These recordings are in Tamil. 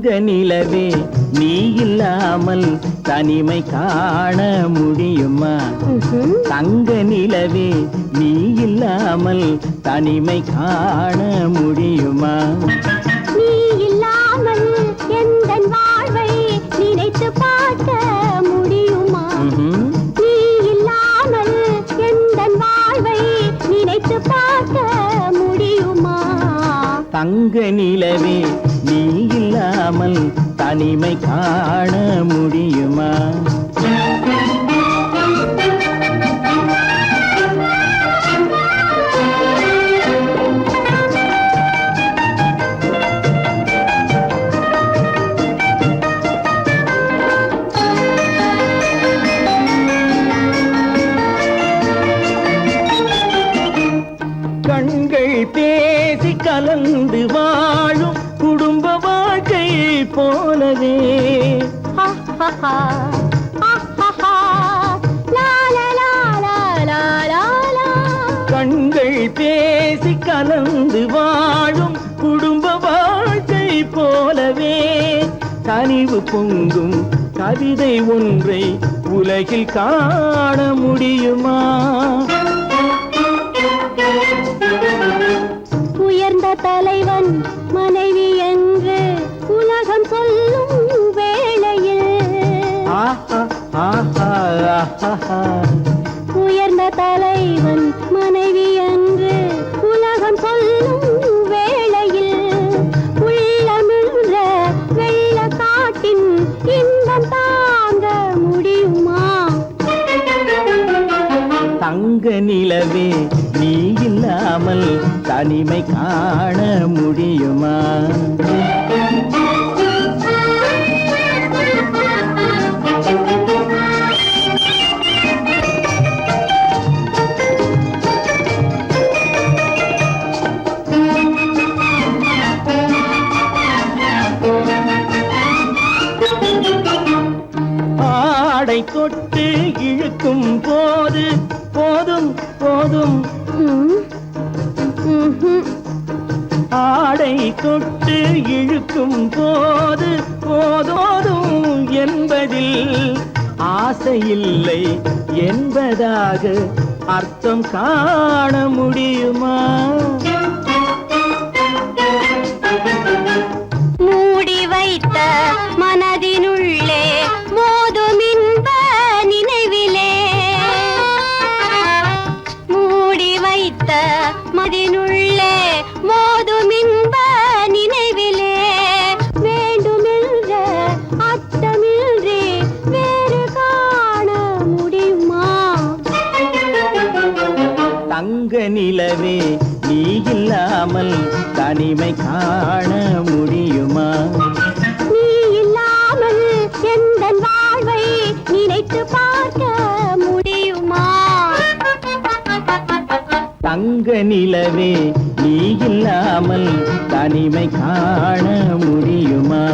தங்க நிலவே நீ இல்லாமல் தனிமை காண முடியுமா? தங்க நிலவே நீ இல்லாமல் தனிமை காண முடியுமா? நீ இல்லாமல் எந்தன் வாழ்வை நினைத்து பார்க்க முடியுமா? நீ இல்லாமல் எந்தன் வாழ்வை நினைத்து பார்க்க முடியுமா? தங்க நிலவே நீ இல்லாமல் தனிமை காண முடியுமா? கண்கள் பேசி கலந்து வாழும் குடும்ப வாழ்க்கை போலவே கண்கள் பேசி கலந்து வாழும் குடும்ப வாழ்க்கை போலவே கனிவு பொங்கும் கவிதை ஒன்றை உலகில் காண முடியுமா? உயர்ந்த தலைவன் மனைவி என்று உலகம் சொல்லும் வேளையில் உயர்ந்த தலைவன் மனைவி என்று உலகம் சொல்லும் வேளையில் உள்ளமிழ்ந்த வெள்ள காட்டின் இன்பம் தாங்க முடியுமா? தங்க நிலவே நீ இல்லாமல் தனிமை காண முடியுமா? ஆடை தொட்டு இழுக்கும் போது போதும் போதும் ஆடை தொட்டு இழுக்கும் போது போதோதும் என்பதில் ஆசையில்லை என்பதாக அர்த்தம் காண முடியுமா? மூடி வைத்த மனதினுள்ளே மோதும் இன்ப நினைவிலே மூடி வைத்த மனதினுள்ளே மோதும் இன்ப நினைவிலே வேண்டுமென்ற அர்த்தமின்றி வேறு காண முடியுமா? தங்க நிலவே நீ இல்லாமல் தனிமை காண முடியுமா? நீ இல்லாமல் எந்தன் வாழ்வை நினைத்து பார்க்க முடியுமா? தங்க நிலவே நீ இல்லாமல் தனிமை காண முடியுமா?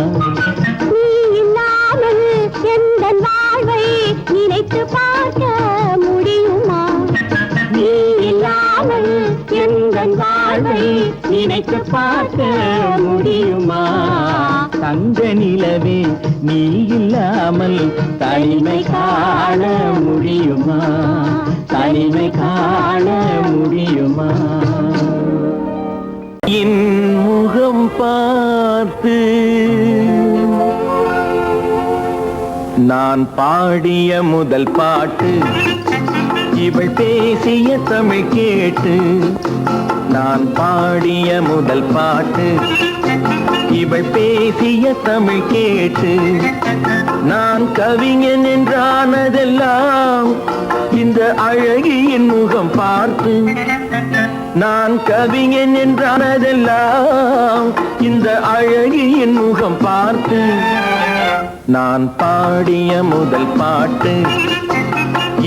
நீ இல்லாமல் எந்தன் வாழ்வை நினைத்து பார்க்க முடியுமா? நீ இல்லாமல் எந்தன் வாழ்வை நினைத்து பார்க்க முடியுமா? தங்க நிலவே நீ இல்லாமல் தனிமை காண முடியுமா? தனிமை காண முடியுமா? என் முகம் பார்த்து நான் பாடிய முதல் பாட்டு இவள் பேசிய தமிழ் கேட்டு நான் பாடிய முதல் பாட்டு இவள் பேசிய தமிழ் கேட்டு நான் கவிஞன் என்றானதெல்லாம் இந்த அழகியின் முகம் பார்த்து நான் கவிஞன் என்றானதெல்லாம் இந்த அழகியின் முகம் பார்த்து நான் பாடிய முதல் பாட்டு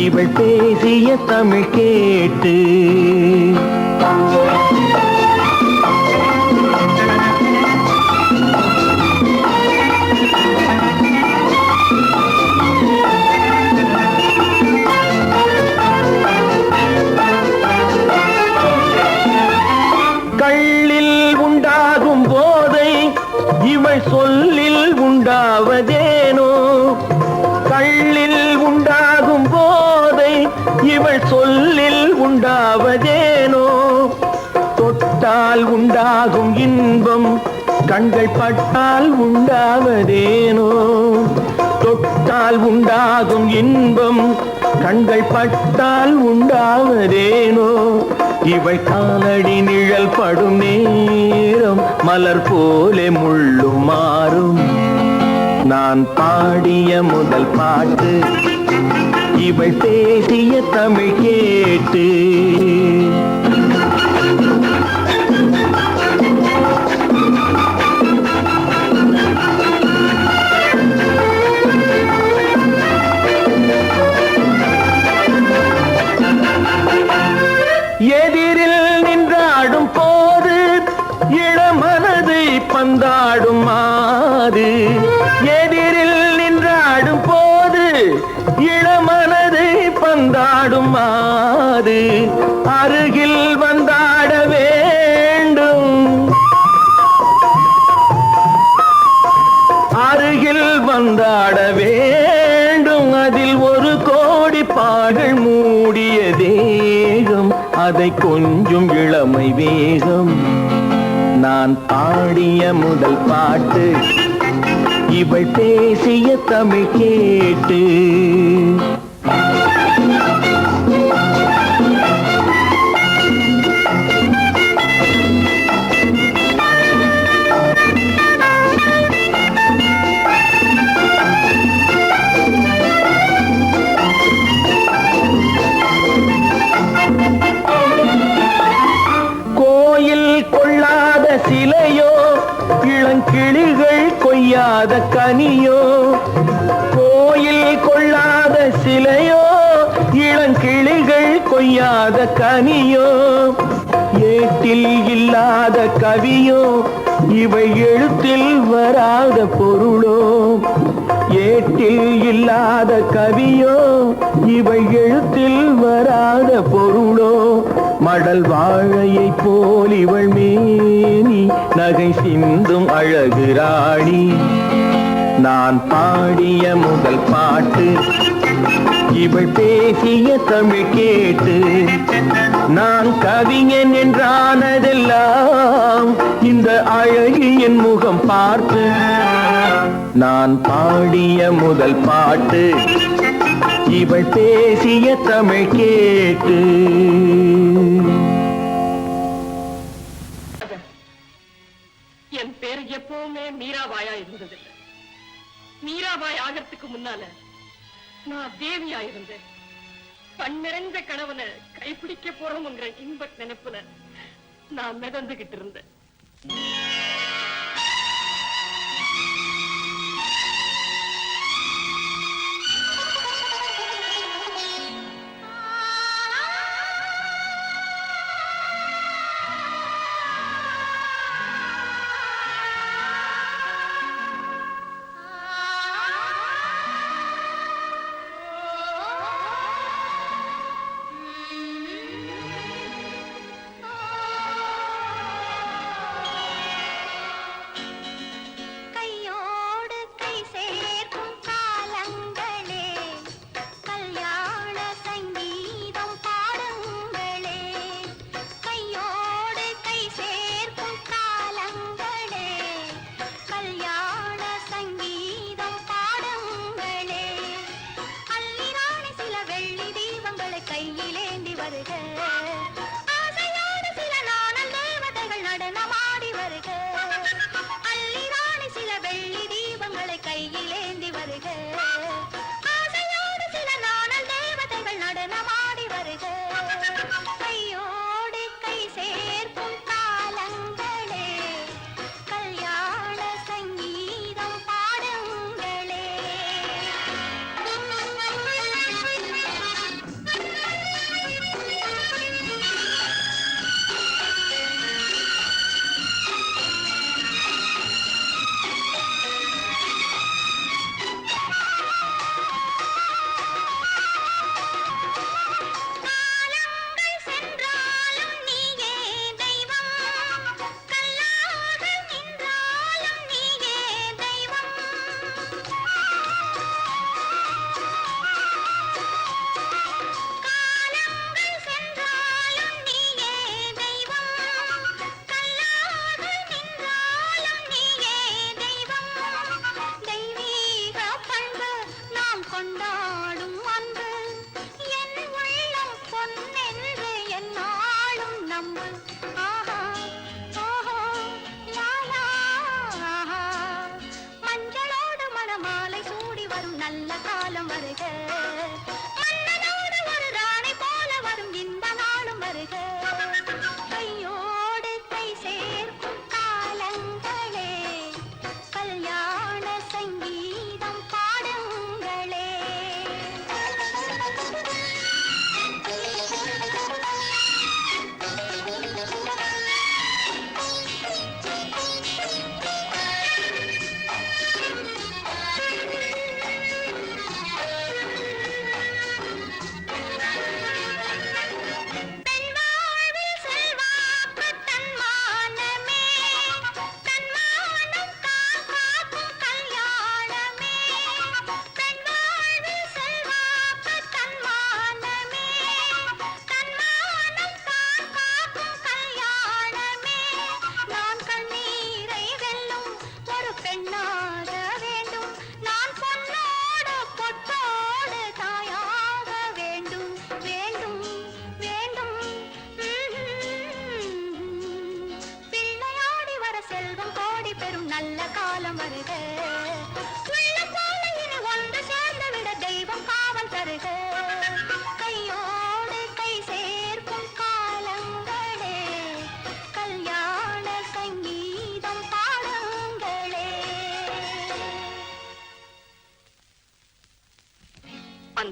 இவள் பேசிய தமிழ் கேட்டு கள்ளில் உண்டாகும் போதை இவள் சொல்லில் ஏனோ தொட்டால் உண்டாகும் இன்பம் கண்கள் பட்டால் உண்டாவதேனோ தொட்டால் உண்டாகும் இன்பம் கண்கள் பட்டால் உண்டாவதேனோ இவள் காலடி நிழல் படும் நேரம் மலர் போலே முள்ளும் மாறும் நான் பாடிய முதல் பாட்டு இவள் பேசிய தமிழ் கேட்டு எதிரில் நின்றாடும் போது இளமனதை பந்தாடும் மாது எதிரில் நின்றாடும் போது இளமனதை பந்தாடும் மாது அருகில் வந்தாட வேண்டும் அருகில் வந்தாட வேண்டும் அதில் ஒரு கோடி பாடல் மூடிய தேகம் அதை கொஞ்சம் இளமை வேகம் நான் பாடிய முதல் பாட்டு இவள் பேசிய தமிழ் கேட்டு சிலையோ இளங்கிளிகள் கொய்யாத கனியோ கோயில் கொள்ளாத சிலையோ இளங்கிளிகள் கொய்யாத கனியோ ஏட்டில் இல்லாத கவியோ இவை எழுத்தில் வராத பொருளோ ஏட்டில் இல்லாத கவியோ இவை எழுத்தில் வராத பொருளோ மடல் வாழையை போல் இவள் மேனி நகை சிந்தும் அழகு ராணி நான் பாடிய முதல் பாட்டு இவள் பேசிய தமிழ் கேட்டு நான் கவிஞன் என்றானதெல்லாம் இந்த அழகியின் முகம் பார்த்து நான் பாடிய முதல் பாட்டு இவள் பேசிய தமிழ் கேட்டு என் பேர் எப்பவுமே மீராபாயா இருந்ததில்லை. மீராபாய் ஆகிறதுக்கு முன்னால நான் தேவியா இருந்தேன். கண் நிறைந்த கணவனை கைப்பிடிக்க போறோம்ங்கிற இன்ப நினைப்புல நான் மிதந்துகிட்டு இருந்தேன்.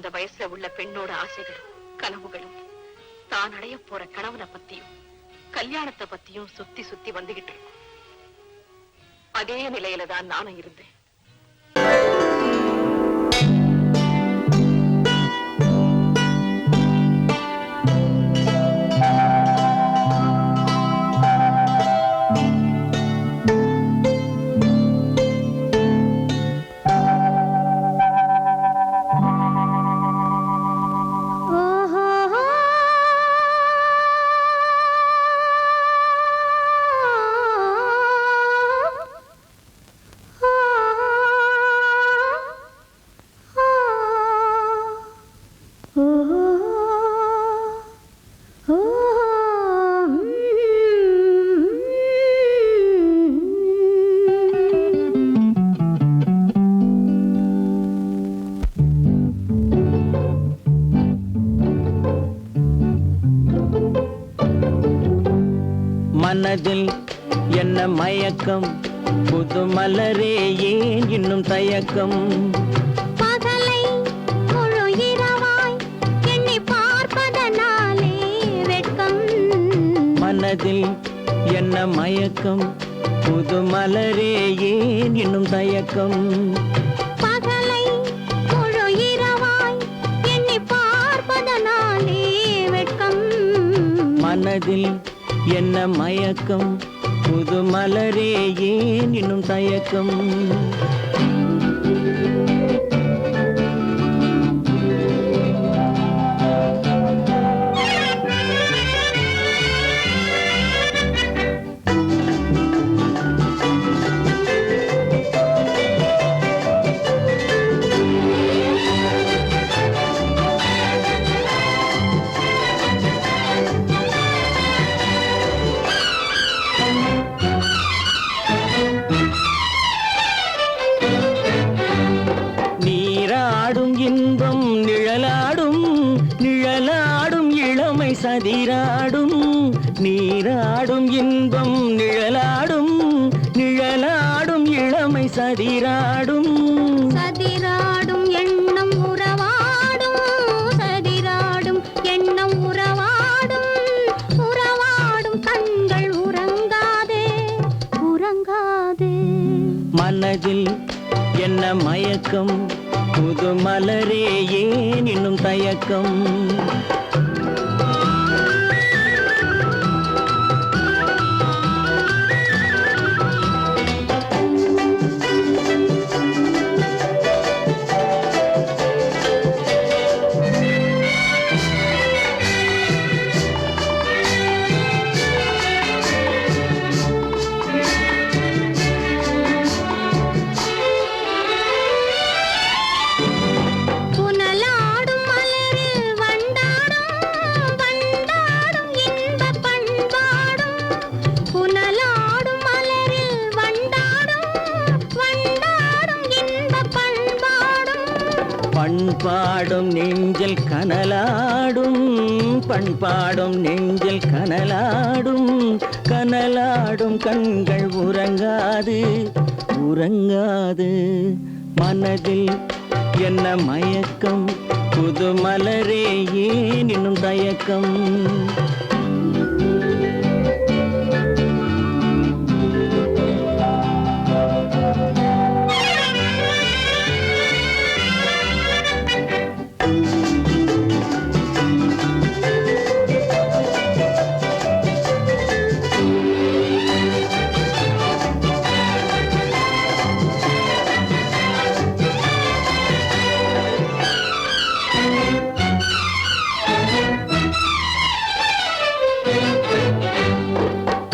அந்த வயசுல உள்ள பெண்ணோட ஆசைகளும் கனவுகளும் தான் அடைய போற கணவனை பத்தியும் கல்யாணத்தை பத்தியும் சுத்தி சுத்தி வந்துகிட்டு இருக்கும். அதே நிலையில தான் நானும் இருந்தேன். மனதில் என்ன மயக்கம், புது மலரே ஏன் இன்னும் தயக்கம்? பகலை முழு இரவாய் எண்ணி பார்ப்பதனாலே வெட்கம். மனதில் என்ன மயக்கம், புது மலரே ஏன் இன்னும் தயக்கம்? பகலை முழு இரவாய் எண்ணி பார்ப்பதனாலே வெட்கம். மனதில் என்ன மயக்கம், புது மலரே ஏன் இன்னும் தயக்கம்? நீராடும் இன்பம் நிழலாடும், நிழலாடும் இளமை சதிராடும். நீராடும் இன்பம் நிழலாடும், நிழலாடும் இளமை சதிராடும். சதிராடும் எண்ணம் உறவாடும், சதிராடும் எண்ணம் உறவாடும். உறவாடும் கண்கள் உறங்காதே, உறங்காதே. மனதில் என்ன மயக்கம், புது மலரே ஏன் இன்னும் தயக்கம்? புனலாடும் மலரில் வண்டாடும், வண்டாடும் இன்பப் பண்பாடும். புனலாடும் மலரில் வண்டாடும், வண்டாடும் இன்பப் பண்பாடும். பண்பாடும் நெஞ்சில் கனலாடும், பண்பாடும் நெஞ்சில் கனலாடும். கனலாடும் கண்கள் உறங்காது, உறங்காது. மனதில் என்ன மயக்கம், புது மலரே ஏன் இன்னும் தயக்கம்?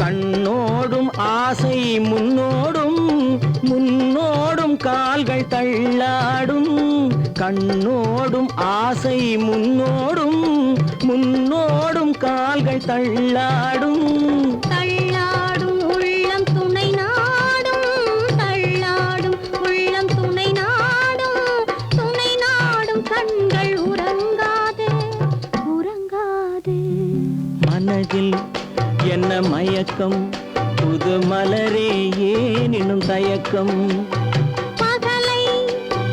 கண்ணோடும் ஆசை முன்னோடும், முன்னோடும் கால்கள் தள்ளாடும். கண்ணோடும் ஆசை முன்னோடும், முன்னோடும் கால்கள் தள்ளாடும். தள்ளாடும் உள்ளம் துணை நாடும், தள்ளாடும் உள்ளம் துணை நாடும். துணை நாடும் கண்கள் உறங்காதே, உறங்காதே. மனதில் என்ன மயக்கம், புது மலரே ஏன் இன்னும் தயக்கம்? பகலை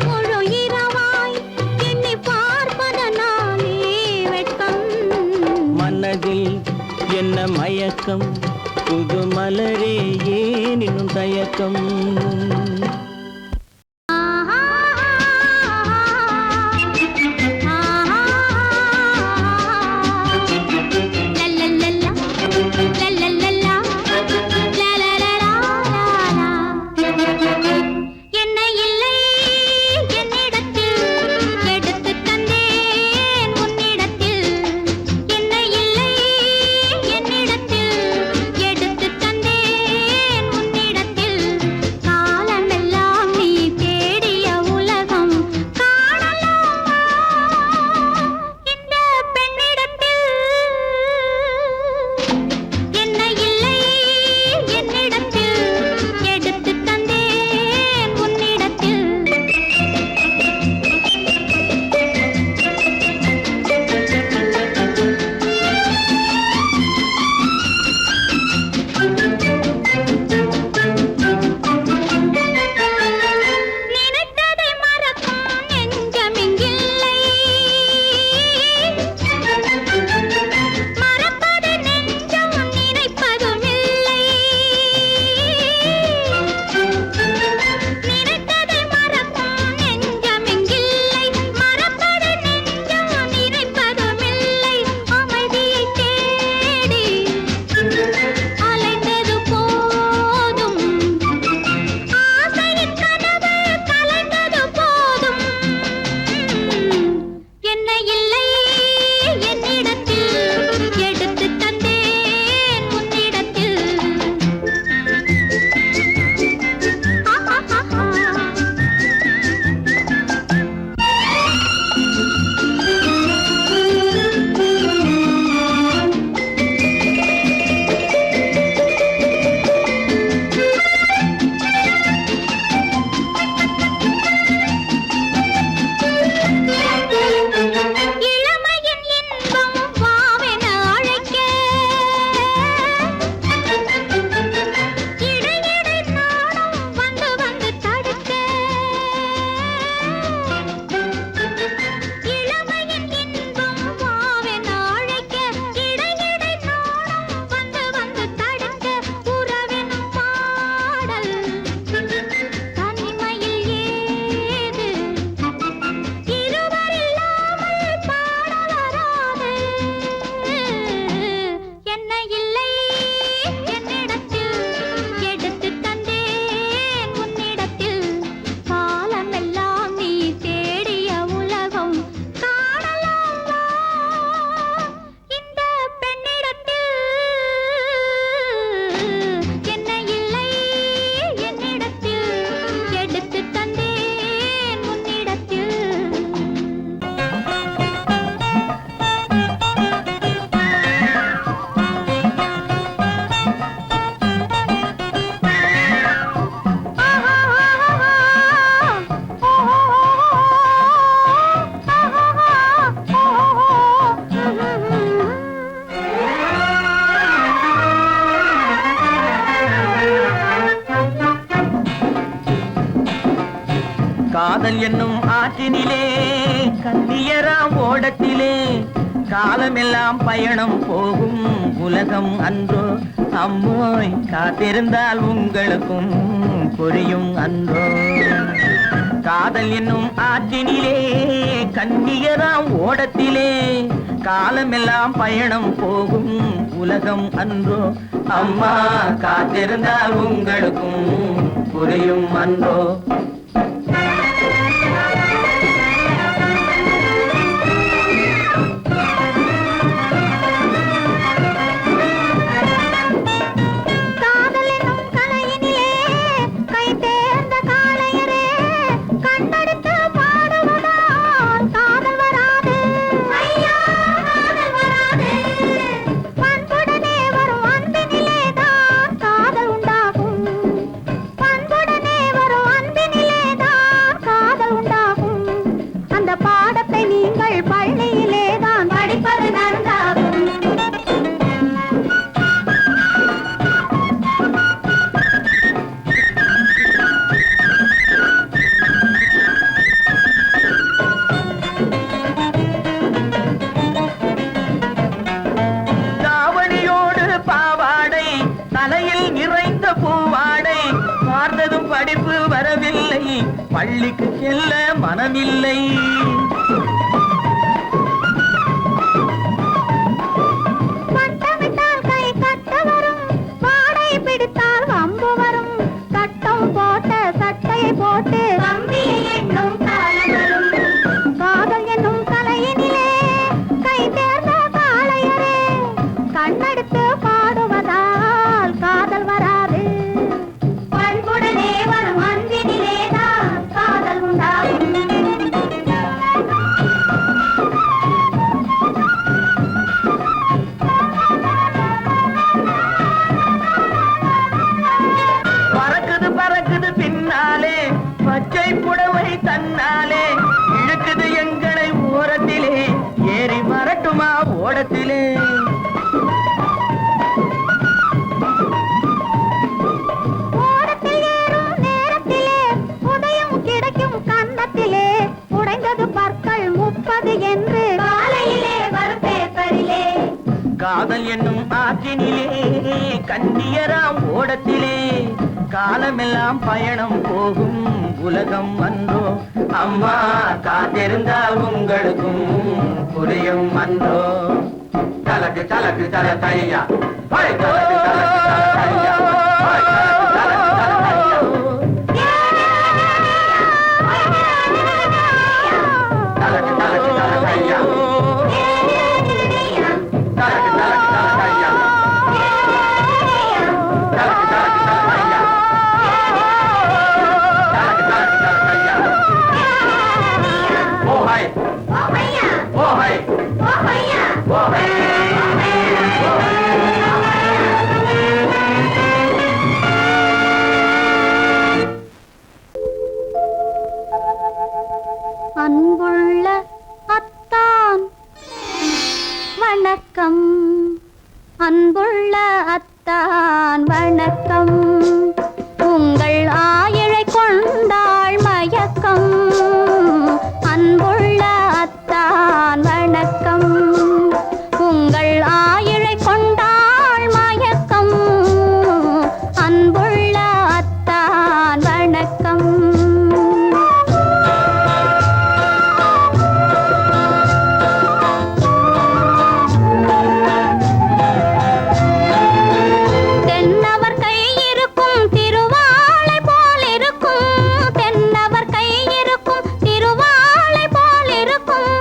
முழு இரவாய் எண்ணி பார்ப்பதனாலே என்ன மயக்கம் புது மலரே ஏன் இன்னும் தயக்கம் காதல் என்னும் ஆற்றினிலே கண்ணியராம் ஓடத்திலே காலமெல்லாம் பயணம் போகும் உலகம் அன்றோ அம்மோய் காத்திருந்தால் உங்களுக்கும் புரியும் அன்றோ காதல் என்னும் ஆற்றினிலே கண்ணியராம் ஓடத்திலே காலமெல்லாம் பயணம் போகும் உலகம் அன்றோ அம்மா காத்திருந்தால் உங்களுக்கும் புரியும் அன்றோ பண்புடனே வரும் அன்பினிலே பள்ளிக்கு செல்ல மனமில்லை. பட்டமிட்டால் கை கட்ட வரும், வாடை பிடித்தால் வம்பு வரும். சட்டம் போட்ட சட்டையை போட்டு கம்பியை எண்ணும் காலம் வரும். காதல் என்னும் கலையினிலே கை தேர்ந்த காளையரே, கண்ணெடுத்து பாடுவதால் காதல் வராது. பண்புடனே வரும் அன்பினிலேதான் காதல் உண்டாகும். பறக்குது பறக்குது பின்னாலே பச்சை புடவை தன்னாலே, இழுக்குது எங்களை ஓரத்திலே, ஏறி வரட்டுமா ஓடத்திலே. ஓடத்தில் ஏறும் நேரத்திலே உதயம் கிடைக்கும் கன்னத்திலே, உடைந்தது பற்கள் 30 என்று காலையிலே வரும் பேப்பரிலே. காதல் என்னும் ஆற்றினிலே கண்ணியராம் ஓடத்திலே, காலமெல்லாம் பயணம் போகும் உலகம் அன்றோ. அம்மா காத்திருந்தால் உங்களுக்கும் புரியும் அன்றோ. தலக்கு தலக்கு தல தையா, தலக்கு தலக்கு தல தையா, தலக்கு தலக்கு தல தையா. தலக்கு தலக்கு தல தையா, தலக்கு தலக்கு தல தையா, தலக்கு தலக்கு தல தையா, தலக்கு தலக்கு தல தையா. ஓ ஹாய் ஓ ஹாய் ஓ ஹாய். அன்புள்ள அத்தான் வணக்கம், அன்புள்ள அத்தான் வணக்கம். உங்கள் ஆயிழை கொண்டாள் மயக்கம், அன்புள்ள அத்தான் வணக்கம். உங்கள் ஆயிழை கொண்டாள் மயக்கம், அன்புள்ள அத்தான் வணக்கம். தென்னவர் கை இருக்கும் திருவாளை போல் இருக்கும், தென்னவர் கை இருக்கும் திருவாளை போல் இருக்கும்.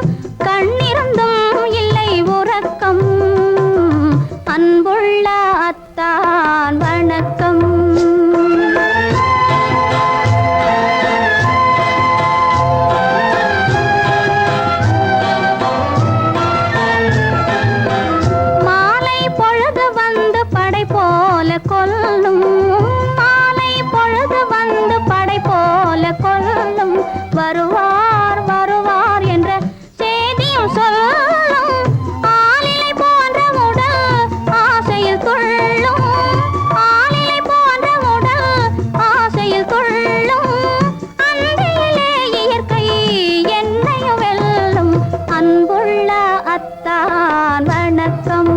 கண்ணிருந்தும் இல்லை உறக்கம், அன்புள்ள அத்தான் வணக்கம். மாலை பொழுது வந்து படை போல கொல்லும், மாலை பொழுது வந்து படை போல கொல்லும். வருவார் வருவார் என்ற செய்தியும் சொல்லும், ஆளிலை போன்ற உடல் ஆசையில் துள்ளும், ஆளிலை போன்ற உடல் ஆசையில் துள்ளும். அன்பிலே இயற்கை என்னையும் வெல்லும், அன்புள்ள அத்தான் வணக்கம்.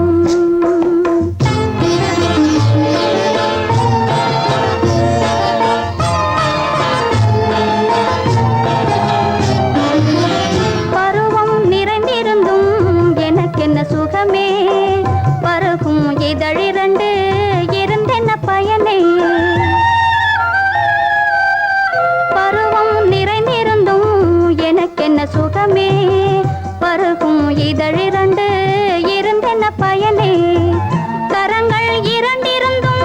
பருவம் நிறைந்திருந்தும் எனக்கென்ன சுகமே, பருகும் இதழிரண்டு இருந்தென்ன பயனே. பருவம் நிறைந்திருந்தும் எனக்கென்ன சுகமே, பருகும் இதழிரண்டு இருந்தென்ன பயனே. கரங்கள் இரண்டிருந்தும்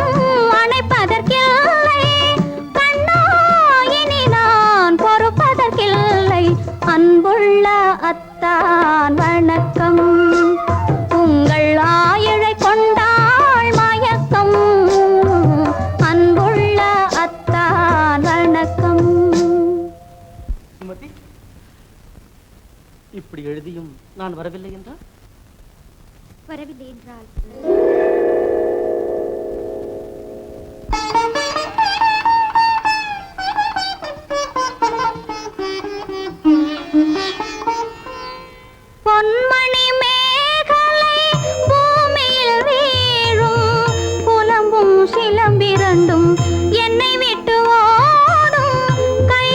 அணைப்பதற்கில்லை, கண்ணா இனி நான் பொறுப்பதற்கில்லை, அன்புள்ள அத்தான் வணக்கம். உங்கள் ஆயிழை கொண்டாள் மயக்கம், அன்புள்ள அத்தான் வணக்கம். சுமதி, இப்படி எழுதியும் நான் வரவில்லை என்றால்? வரவில்லை என்றால் பொன்மணி மேகலை பூமியில் வீழும், புலம்பும் சிலம்பிரண்டும் என்னை விட்டு ஓடும். கை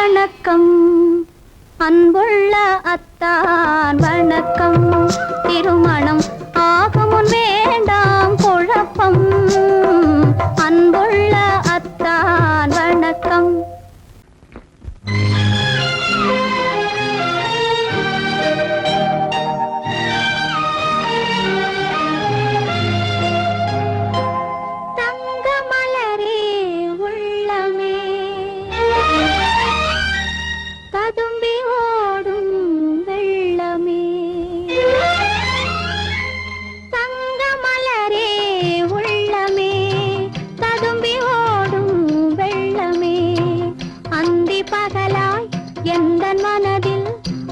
வணக்கம் அன்புள்ள அத்தான் வணக்கம் திருமணம் ஆகமுன் வேண்டாம் குழப்பம் அன்புள்ள அத்தான் வணக்கம் தங்கமலரே உள்ளமே ததும்பி ஓடும் வெள்ளமே தங்கமலரே உள்ளமே ததும்பி ஓடும் வெள்ளமே அந்தி பகலாய் எந்தன் மனதில்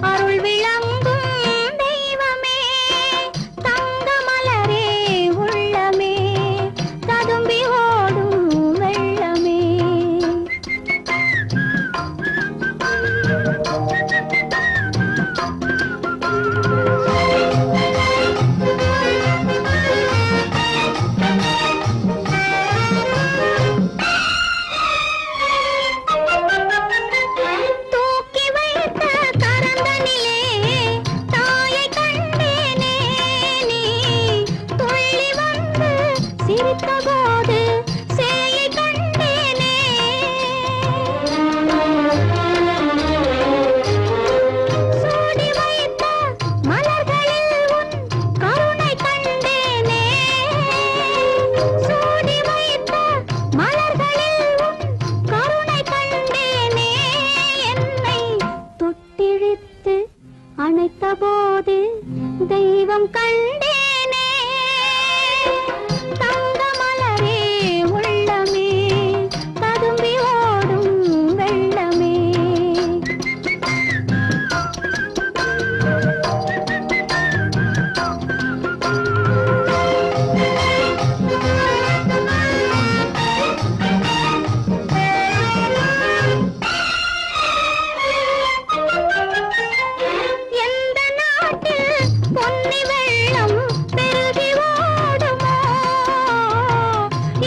அருள் விளங்கும் தெய்வமே தங்கமலரே உள்ளமே ததும்பி ஓடும் வெள்ளமே தூக்கி வைத்த கரந்தனிலே தாயை கண்டேனே நீ துள்ளி வந்து சிரித்த போது சேயை கண்டேனே சூடி வைத்த மலர்களில் உன் கருணை கண்டேனே சூடி வைத்த மலர்களில் உன் கருணை கண்டேனே என்னை தொட்டிழித்து அணைத்த போது தெய்வம் கண்டேனே தங்கமலரே உள்ளமே ததும்பி ஓடும் வெள்ளமே எந்த நாட்டில் பொன்னி வெள்ளம் பெருகி ஓடுமோ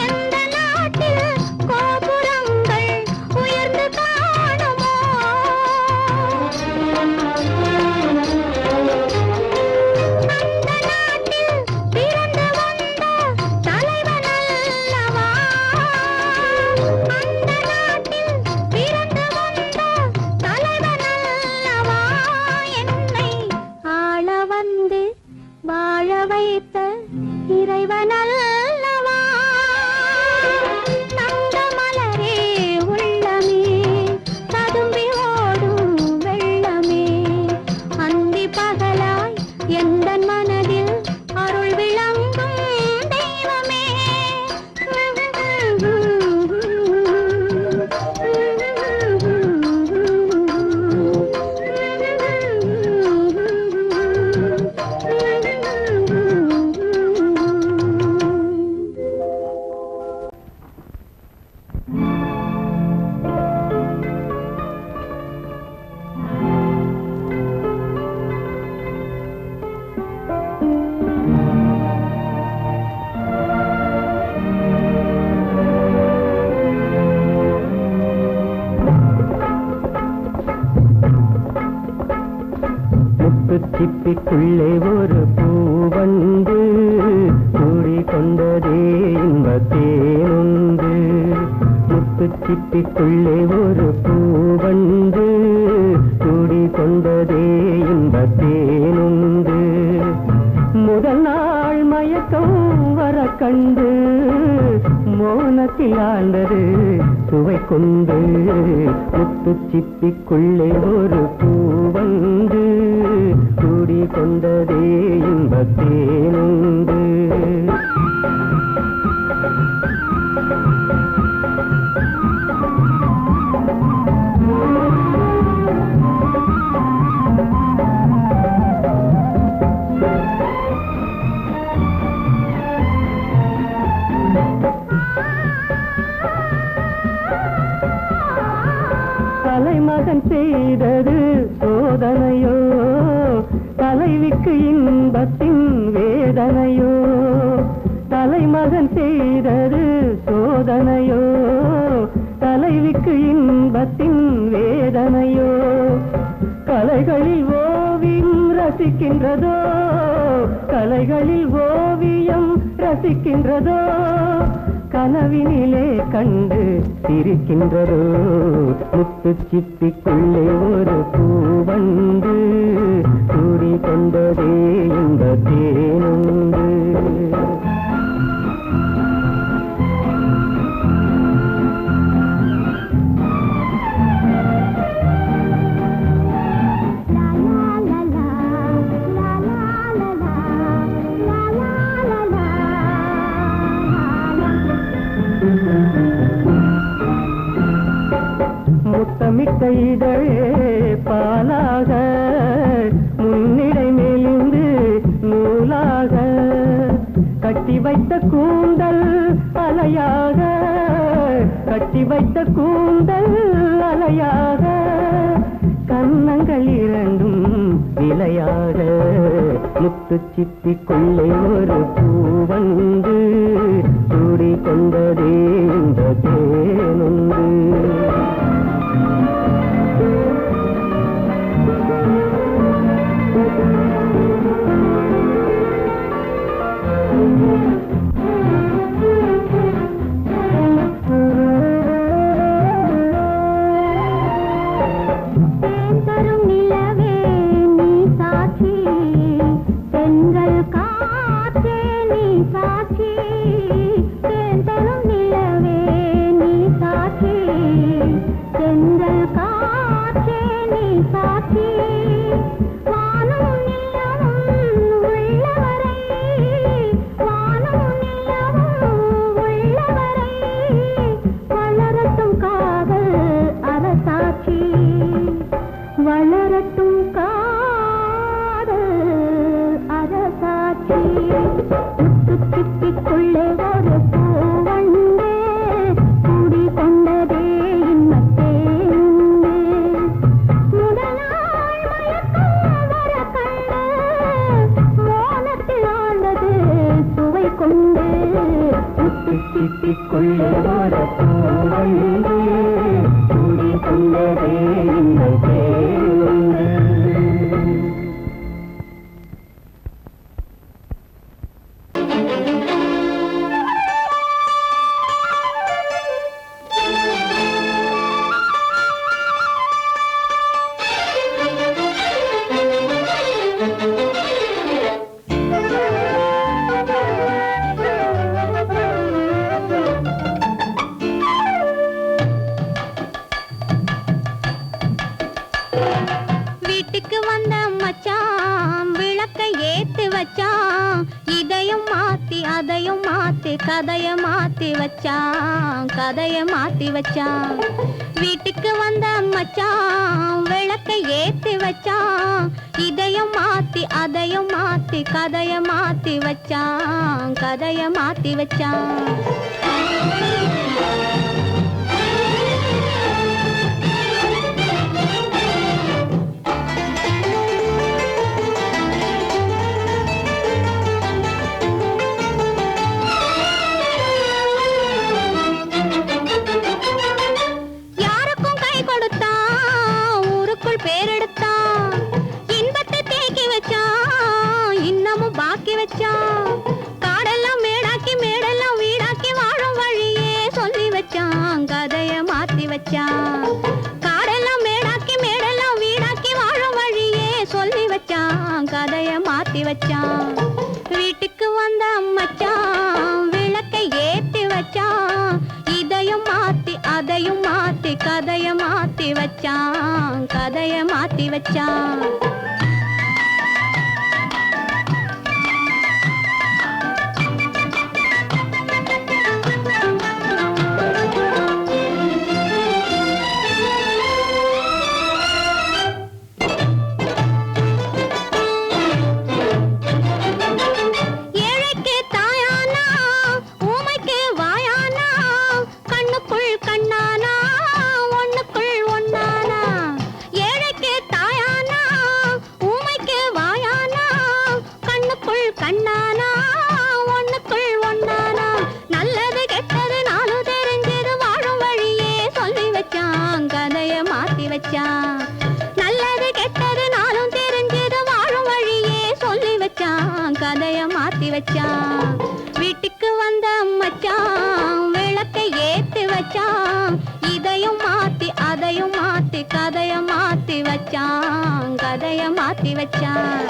எந்த நாட்டில் கோபுரங்கள் உயர்ந்து காணுமோ அந்த நாட்டில் பிறந்து வந்த தலைவன் அல்லவா அந்த நாட்டில் பிறந்து வந்த தலைவன் அல்லவா என்னை ஆள வந்து வாழ வைத்த இறைவன் அல்லவா தங்கமலரே உள்ளமே ததும்பி ஓடும் வெள்ளமே அந்தி பகலாய் எந்தன் மனதில் அருள் விளங்கும் தெய்வமே முத்துச்சிப்பிக்குள்ளே ஒரு பூவண்டு கூடிக்கொண்டதே இன்பத்தேனுண்டு முத்துச்சிப்பிக்குள்ளே ஒரு பூவண்டு கூடிக்கொண்டதே இன்பத்தேனுண்டு முதல் நாள் மயக்கம் வர கண்டு மோனத்தில் ஆண்டது சுவை கொண்டு முத்துச்சிப்பிக்குள்ளே ஒரு பூவண்டு கூடிக்கொண்டதே இன்பத்தேனுண்டு தலைமகன் செய்தது சோதனையோ தலைவிக்கு இன்பத்தின் வேதனையோ தலைமகன் செய்தது சோதனையோ தலைவிக்கு இன்பத்தின் வேதனையோ கலைகளில் ஓவியம் ரசிக்கின்றதோ கலைகளில் ஓவியம் ரசிக்கின்றதோ கனவினிலே கண்டு சிரிக்கின்றதோ முத்து சிப்பிக்குள்ளே ஒரு பூவண்டு கூடி கொண்டதே இந்த தேனுண்டு முத்தமிட்ட இதழே பாலாக முன்னிடை மேலிருந்து நூலாக கட்டி வைத்த கூந்தல் அலையாக கட்டி வைத்த கூந்தல் அலையாக கன்னங்கள் இரண்டும் விலையாக முத்து சிப்பிக்குள்ளே ஒரு பூவண்டு சூடி கொண்டதே இந்த தேனுண்டு வளரட்டும் காதல் அரசாட்சி முத்து சிப்பிக்குள்ளே ஒரு பூவண்டே கூடி கொண்டதே இன்னத்தேனுண்டு முதலாள் மயக்கம் வர கண்டு மோனத்தில் ஆண்டது சுவை கொண்டு முத்து சிப்பிக்குள்ளே ஒரு பூவண்டே கூடி கொண்டதே இன்னத்தேனுண்டு வீட்டுக்கு வந்த மச்சான் விளக்க ஏத்து வச்சான் இதையும் மாத்தி அதையும் மாத்தி கதைய மாத்தி வச்சான் வீட்டுக்கு வந்த மச்சான் விளக்க ஏத்தி வச்சான் இதையும் மாத்தி அதையும் மாத்தி கதைய மாத்தி வச்சான் காடெல்லாம் மேடாக்கி மேடெல்லாம் வீடாக்கி வாழும் வழியே சொல்லி வச்சான் கதைய மாத்தி வச்சான் காடெல்லாம் மேடாக்கி மேடெல்லாம் வீடாக்கி வாழும் வழியே சொல்லி வச்சான் கதைய மாத்தி வச்சான் வீட்டுக்கு வந்த மச்சான் விளக்கை ஏத்தி வச்சான் இதையும் மாத்தி அதையும் மாத்தி கதைய மாத்தி வச்சான் வச்சான். நல்லது கெட்டது நானும் தெரிஞ்சது வாழும் வழியே சொல்லி வச்சான், கதைய மாத்தி வச்சான். வீட்டுக்கு வந்த மச்சான் விளக்கை ஏத்தி வச்சான், இதையும் மாத்தி அதையும் மாத்தி கதைய மாத்தி வச்சான், கதைய மாத்தி வச்சான்.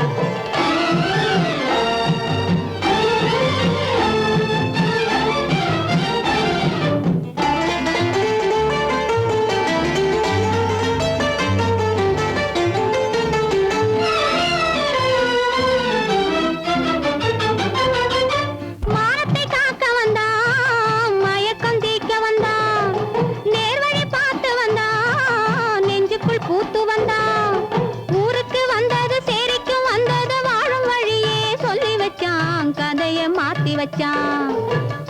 பூத்து வந்தான் ஊருக்கு வந்தது சேரிக்கு வந்தது வாழும் வழியே சொல்லி வச்சான், கதைய மாத்தி வச்சான்.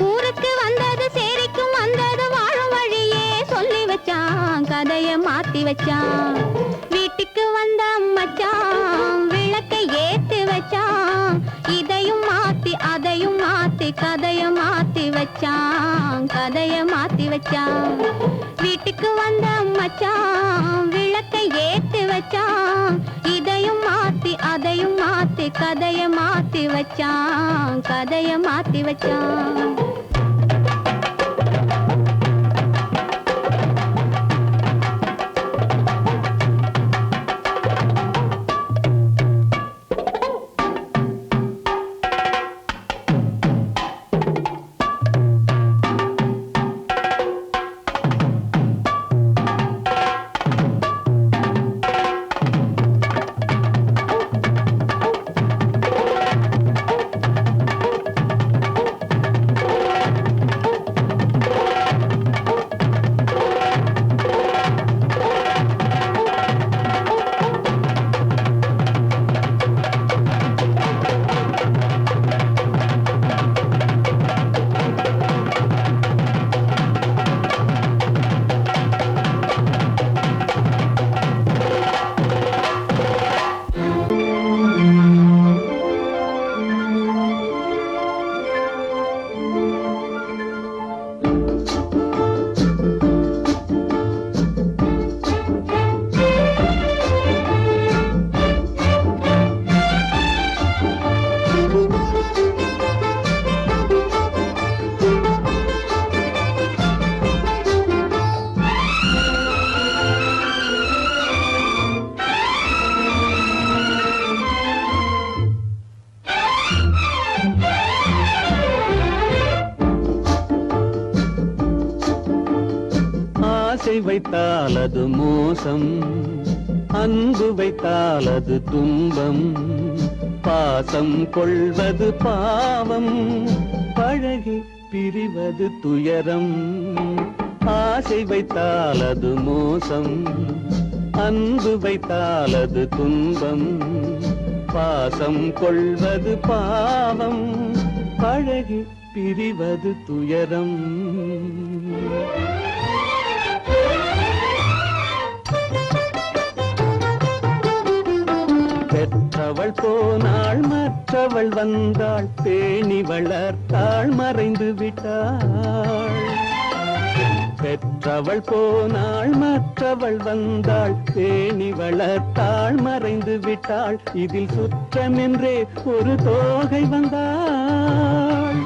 ஊருக்கு வந்தது சேரிக்கும் வந்தது வாழும் வழியே சொல்லி வச்சான், கதைய மாத்தி வச்சான். வீட்டுக்கு வந்த மச்சான் விளக்கை ஏத்தி வச்சான், இதையும் மாத்தி அதையும் மாத்தி கதைய மாத்தி வச்சான், கதைய மாத்தி வச்சான். வீட்டுக்கு வந்த மச்சான் விளக்கை ஏத்தி வச்சான், இதையும் மாத்தி அதையும் மாத்தி கதைய மாத்தி வச்சான், கதைய மாத்தி வச்சான். வைத்தால் அது மோசம், அன்பு வைத்தால் அது துன்பம், பாசம் கொள்வது பாவம், பழகி பிரிவது துயரம். ஆசை வைத்தால் அது மோசம், அன்பு வைத்தால் அது துன்பம், பாசம் கொள்வது பாவம், பழகி பிரிவது துயரம். பெற்றவள் போனாள் மற்றவள் வந்தாள், பேணி வளர்த்தாள் மறைந்து விட்டாள். பெற்றவள் போனாள் மற்றவள் வந்தாள், பேணி வளர்த்தாள் மறைந்து விட்டாள். இதில் சுற்றமென்றே ஒரு தோகை வந்தாள்,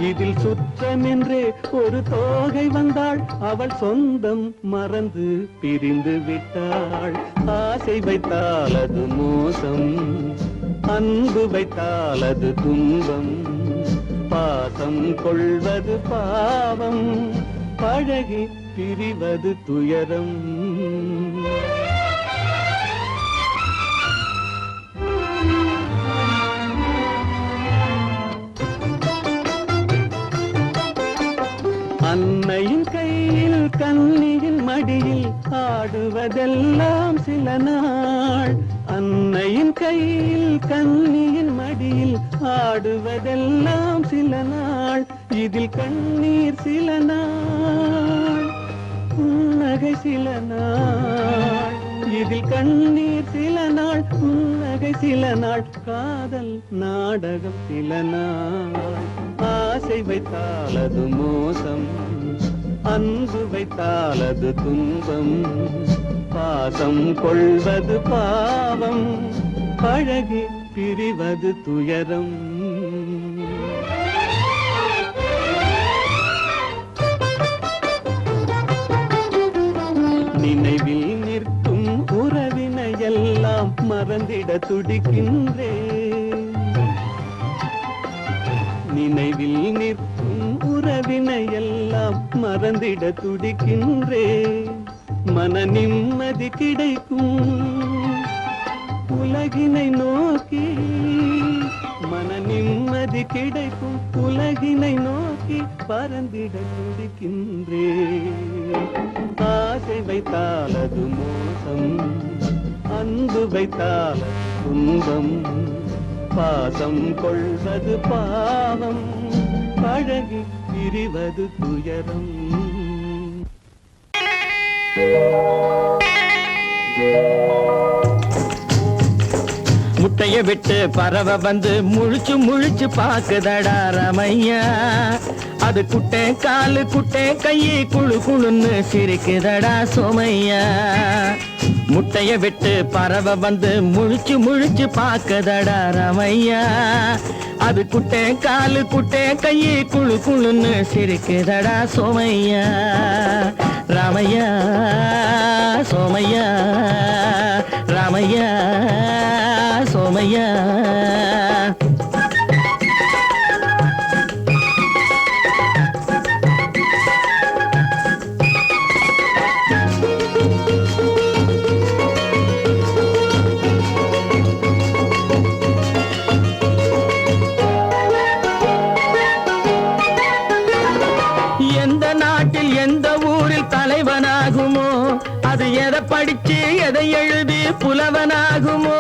இதில் சுற்றமென்றே ஒரு தோகை வந்தாள். அவள் சொந்தம் மறந்து பிரிந்து விட்டாள். ஆசை வைத்தால் அது மோசம், அன்பு வைத்தால் அது துன்பம், பாசம் கொள்வது பாவம், பழகி பிரிவது துயரம். அன்னையின் கையில் கன்னியின் மடியில் ஆடுவதெல்லாம் சில நாள். அன்னையின் கையில் கன்னியின் மடியில் ஆடுவதெல்லாம் சில நாள். இதில் கண்ணீர் சில நாள், புன்னகை சில நாள். இதில் கண்ணீர் சில நாள், புன்னகை சில நாள். காதல் நாடகம் சில நாள். ஆசை வைத்தால் அது மோசம், அன்பு வைத்தால் அது துன்பம், பாசம் கொள்வது பாவம், பழகி பிரிவது துயரம். நினைவில் நிற்கும் உறவினையெல்லாம் மறந்திட துடிக்கின்றேன். நினைவில் நிற்கும் உறவினையெல்லாம் மறந்திட துடிக்கின்றேன். மன நிம்மதி கிடைக்கும் உலகினை நோக்கி, மன நிம்மதி கிடைக்கும் உலகினை நோக்கி பறந்திட துடிக்கின்றேன். ஆசை வைத்தால் அது மோசம், அன்பு வைத்தால் துன்பம், பாசம் கொள்வது பாவம், பழகி பிரிவது துயரம். முட்டைய விட்டு பறவை வந்து முழிச்சு முழிச்சு பாக்குதடா ரமையா. அது குட்டை காலு குட்டை கையை குழு குழுன்னு சிரிக்குதடா சோமையா. முட்டைய விட்டு பறவை வந்து முழிச்சு முழிச்சு பாக்குதடா ரமையா. அது குட்டை காலு குட்டை கையை குழு குழுன்னு சிரிக்குதடா சோமையா. ராமையா சோமையா, ராமையா சோமையா. எந்த நாட்டில் எந்த ஊரில் தலைவனாகுமோ, அது எதை படிச்சு எதை எழுதி புலவனாகுமோ.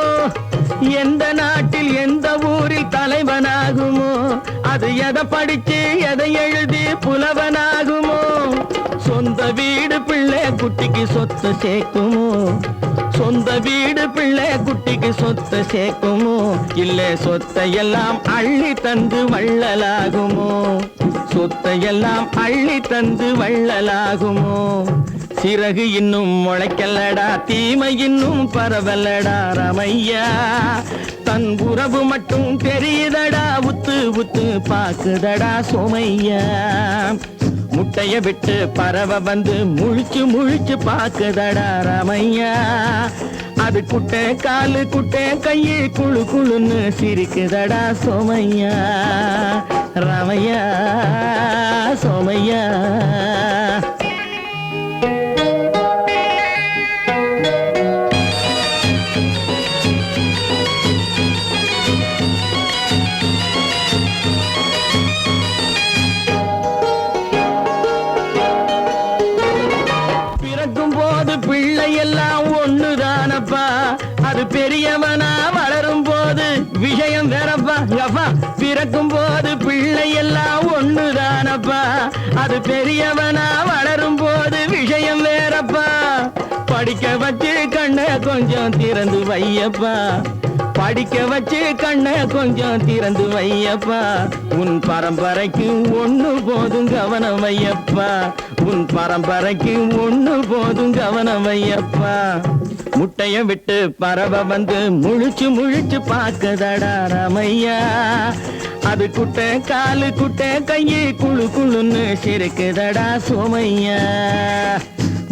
எந்த நாட்டில் எந்த ஊரில் தலைவனாகுமோ, அது எதை படிச்சு எதை எழுதி புலவனாகுமோ. சொந்த வீடு பிள்ளை குட்டிக்கு சொத்து சேர்க்குமோ, சொந்த வீடு பிள்ளை குட்டிக்கு சொத்து சேர்க்குமோ. இல்ல சொத்தையெல்லாம் அள்ளி தந்து வள்ளலாகுமோ, சொத்தையெல்லாம் அள்ளி தந்து வள்ளலாகுமோ. சிறகு இன்னும் முளைக்கல்லடா, தீமை இன்னும் பரவலடா ரமையா. தன் உறவு மட்டும் தெரியுதடா, உத்து உத்து பாக்குதடா சோமையா. முட்டைய விட்டு பறவை வந்து முழிச்சு முழிச்சு பாக்குதடா ரமையா. அது குட்டை காலு குட்டை கையை குழு குழுன்னு சிரிக்குதடா சோமையா. ரமையா சோமையா. பிள்ளையெல்லாம் ஒண்ணுதானப்பா, அது பெரியவனா வளரும் போது விஷயம் வேறப்பா. அப்பா பிறக்கும் போது பிள்ளையெல்லாம் ஒண்ணுதானப்பா, அது பெரியவனா வளரும் போது விஷயம் வேறப்பா. படிக்க வச்சு கண்ணை கொஞ்சம் திறந்து வையப்பா, படிக்க வச்சு கண்ணை கொஞ்சம் திறந்து வையப்பா. உன் பரம்பரைக்கு ஒண்ணு போதும் கவனம் வையப்பா, உன் பரம்பரைக்கு ஒண்ணு போதும் கவனம் வையப்பா. முட்டைய விட்டு பறவை வந்து முழிச்சு முழிச்சு பாக்குதடா ரமையா. அது குட்டை காலு குட்டை கையை குழு குழுன்னு சிரிக்குதடா சோமையா.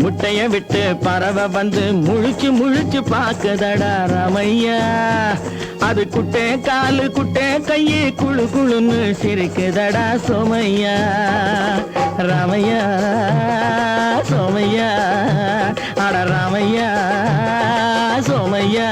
முட்டைய விட்டு பறவை வந்து முழிச்சு முழிச்சு பாக்குதடா ரமையா. அது குட்டை காலு குட்டை கையை குழு குழுன்னு சிரிக்குதடா சோமையா. ராமையா சோமையா, அட ராமையா சோமையா.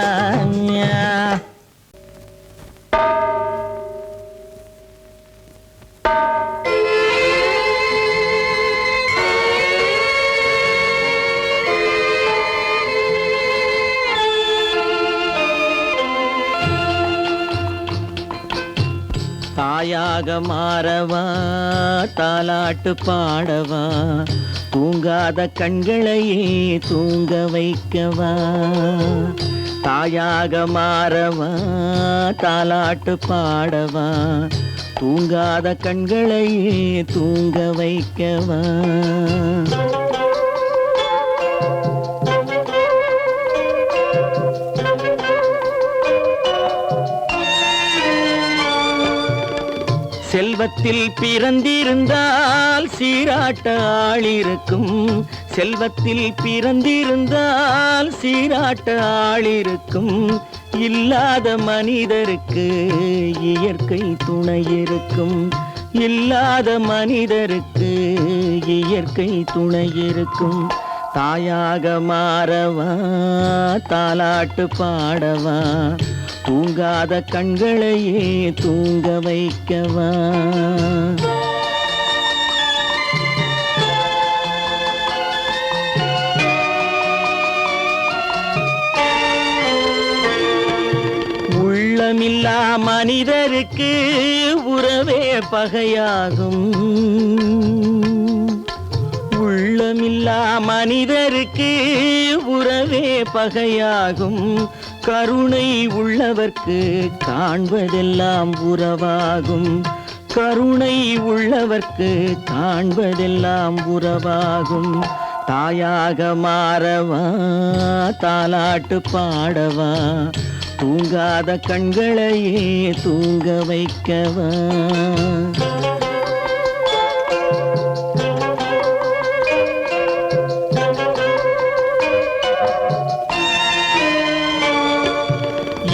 தாயாக மாறவா தாலாட்டு பாடவா, தூங்காத கண்களையே தூங்க வைக்கவா. தாயாக மாறவா தாலாட்டு பாடவா, தூங்காத கண்களையே தூங்க வைக்கவா. செல்வத்தில் பிறந்திருந்தால் சீராட்ட ஆளிருக்கும். செல்வத்தில் பிறந்திருந்தால் சீராட்ட ஆளிருக்கும். இல்லாத மனிதருக்கு இயற்கை துணை இருக்கும். இல்லாத மனிதருக்கு இயற்கை துணை இருக்கும். தாயாக மாறவா தாலாட்டு பாடவா தூங்காத கண்களையே தூங்க வைக்கவா. உள்ளமில்லா மனிதருக்கு உறவே பகையாகும். உள்ளமில்லா மனிதருக்கு உறவே பகையாகும். கருணை உள்ளவர்க்கு காண்பதெல்லாம் உறவாகும். கருணை உள்ளவர்க்கு காண்பதெல்லாம் உறவாகும். தாயாக மாறவா தாலாட்டு பாடவா தூங்காத கண்களையே தூங்க வைக்கவா.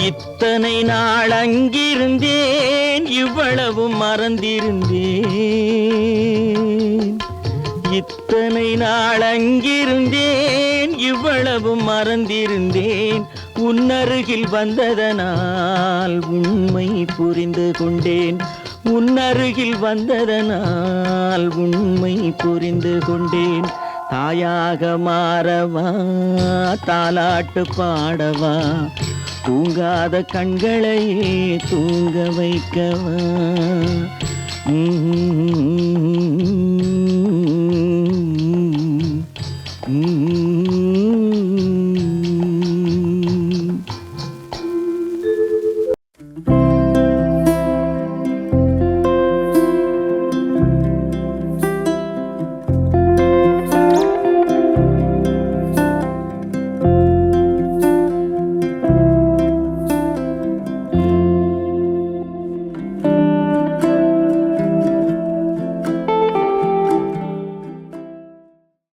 இத்தனை நாள் அங்கிருந்தேன் இவ்வளவு மறந்திருந்தேன். இத்தனை நாள் அங்கிருந்தேன் இவ்வளவு மறந்திருந்தேன். உன்னருகில் வந்ததனால் உண்மை புரிந்து கொண்டேன். உன்னருகில் வந்ததனால் உண்மை புரிந்து கொண்டேன். தாயாக மாறவா தாலாட்டு பாடவா தூங்காத கண்களையே தூங்க வைக்கவா.